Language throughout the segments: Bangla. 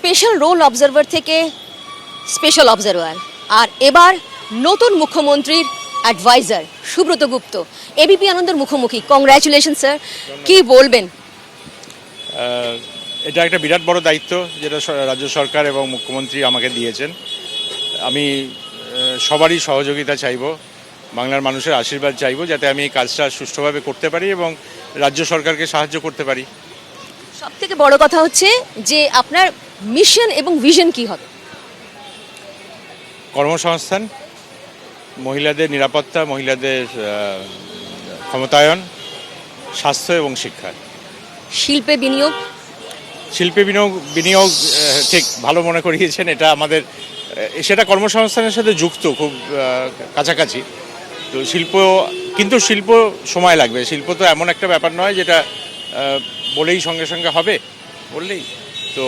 স্পেশাল রোল অবজারভার থেকে স্পেশাল অবজারভার, আর এবার নতুন মুখ্যমন্ত্রীর অ্যাডভাইজার সুব্রত গুপ্ত এবিপি আনন্দের মুখোমুখি। কংগ্রাচুলেশন স্যার, কি বলবেন? এটা একটা বিরাট বড় দায়িত্ব যেটা রাজ্য সরকার এবং মুখ্যমন্ত্রী আমাকে দিয়েছেন। আমি সবারই সহযোগিতা চাইব, বাংলার মানুষের আশীর্বাদ চাইব, যাতে আমি এই কাজটা সুষ্ঠুভাবে করতে পারি এবং রাজ্য সরকারকে সাহায্য করতে পারি। সব থেকে বড় কথা হচ্ছে যে আপনার মিশন এবং ভিশন কি হবে? কর্মসংস্থান, মহিলাদের নিরাপত্তা, মহিলাদের ক্ষমতায়ন, স্বাস্থ্য এবং শিক্ষা। শিল্পে বিনিয়োগ? শিল্পে বিনিয়োগ ঠিক ভালো মনে করিয়েছেন। এটা আমাদের সেটা কর্মসংস্থানের সাথে যুক্ত, খুব কাছাকাছি। তো কিন্তু শিল্প সময় লাগবে। শিল্প তো এমন একটা ব্যাপার নয় যেটা বলেই সঙ্গে সঙ্গে হবে, বললেই তো।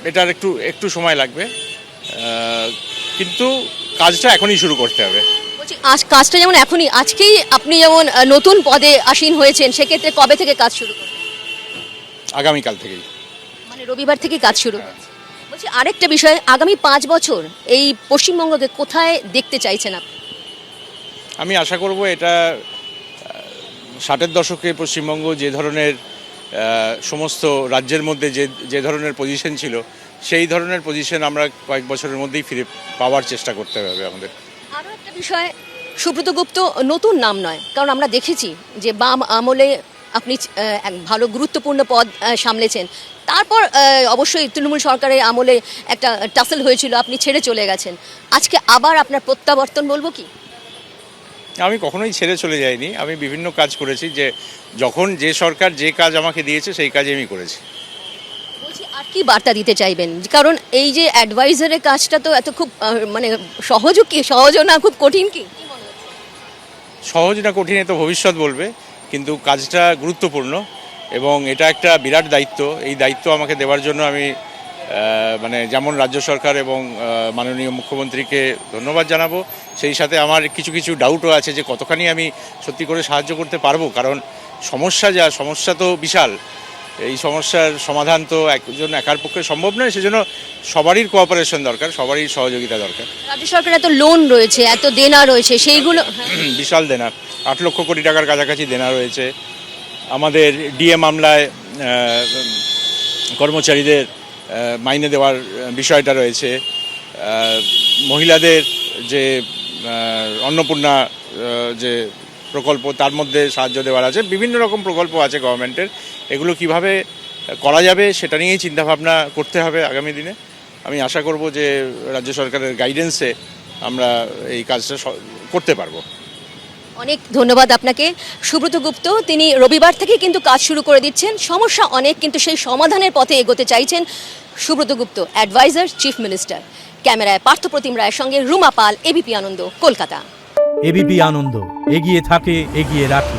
এটার একটু সময় লাগবে, কিন্তু কাজটা এখনই শুরু করতে হবে। বলছি কাজটা যেমন এখনই, আজকেই আপনি যেমন নতুন পদে আসীন হয়েছেন, সেক্ষেত্রে কবে থেকে কাজ শুরু করবেন? আগামীকাল থেকেই, মানে রবিবার থেকে কাজ শুরু হচ্ছে। বলছি আরেকটা বিষয়, আগামী 5 বছর এই পশ্চিমবঙ্গকে কোথায় দেখতে চাইছেন আপনি? আমি আশা করব এটা 60-এর দশকে পশ্চিমবঙ্গ যে ধরনের সমস্ত রাজ্যের মধ্যে যে ধরনের পজিশন ছিল, সেই ধরনের পজিশন আমরা কয়েক বছরের মধ্যেই ফিরে পাওয়ার চেষ্টা করতে হবে আমাদের। আরও একটা বিষয়, সুব্রত গুপ্ত নতুন নাম নয়, কারণ আমরা দেখেছি যে বাম আমলে আপনি এক ভালো গুরুত্বপূর্ণ পদ সামলেছেন। তারপর অবশ্যই তৃণমূল সরকারের আমলে একটা টাসেল হয়েছিল, আপনি ছেড়ে চলে গেছেন। আজকে আবার আপনার প্রত্যাবর্তন বলবো কি? আমি কখনোই ছেড়ে চলে যাইনি। আমি বিভিন্ন কাজ করেছি, যে যখন যে সরকার যে কাজ আমাকে দিয়েছে সেই কাজই আমি করেছি। বলছি আর কি বার্তা দিতে চাইবেন? কারণ এই যে অ্যাডভাইজারের কাজটা তো এত খুব মানে সহজও না, খুব কঠিন কি? সহজ না কঠিন তো ভবিষ্যৎ বলবে, কিন্তু কাজটা গুরুত্বপূর্ণ এবং এটা একটা বিরাট দায়িত্ব। এই দায়িত্ব আমাকে দেওয়ার জন্য আমি মানে যেমন রাজ্য সরকার এবং মাননীয় মুখ্যমন্ত্রীকে ধন্যবাদ জানাবো। সেই সাথে আমার কিছু কিছু ডাউটও আছে যে কতখানি আমি সত্যি করে সাহায্য করতে পারবো, কারণ সমস্যা তো বিশাল। এই সমস্যার সমাধান তো একজন একার পক্ষে সম্ভব নয়, সেজন্য সবারই কোঅপারেশন দরকার, সবারই সহযোগিতা দরকার। রাজ্য সরকারের এত লোন রয়েছে, এত দেনা রয়েছে, সেইগুলো বিশাল দেনা, 8 লক্ষ কোটি টাকার কাছাকাছি দেনা রয়েছে। আমাদের ডিএ মামলায় কর্মচারীদের মাইনে দেওয়ার বিষয়টা রয়েছে। মহিলাদের যে অন্নপূর্ণা যে প্রকল্প, তার মধ্যে সাহায্য দেওয়ার আছে। বিভিন্ন রকম প্রকল্প আছে গভর্নমেন্টের, এগুলো কিভাবে করা যাবে সেটা নিয়েই চিন্তাভাবনা করতে হবে আগামী দিনে। আমি আশা করব যে রাজ্য সরকারের গাইডেন্সে আমরা এই কাজটা করতে পারবো। অনেক ধন্যবাদ আপনাকে। সুব্রত গুপ্ত তিনি রবিবার থেকে কিন্তু কাজ শুরু করে দিচ্ছেন। সমস্যা অনেক, কিন্তু সেই সমাধানের পথে এগোতে চাইছেন সুব্রত গুপ্ত, অ্যাডভাইজার চিফ মিনিস্টার। ক্যামেরায় পার্থপ্রতিম রায়ের সঙ্গে রুমা পাল, এবিপি আনন্দ, কলকাতা। এবিপি আনন্দ, এগিয়ে থাকে, এগিয়ে রাখে।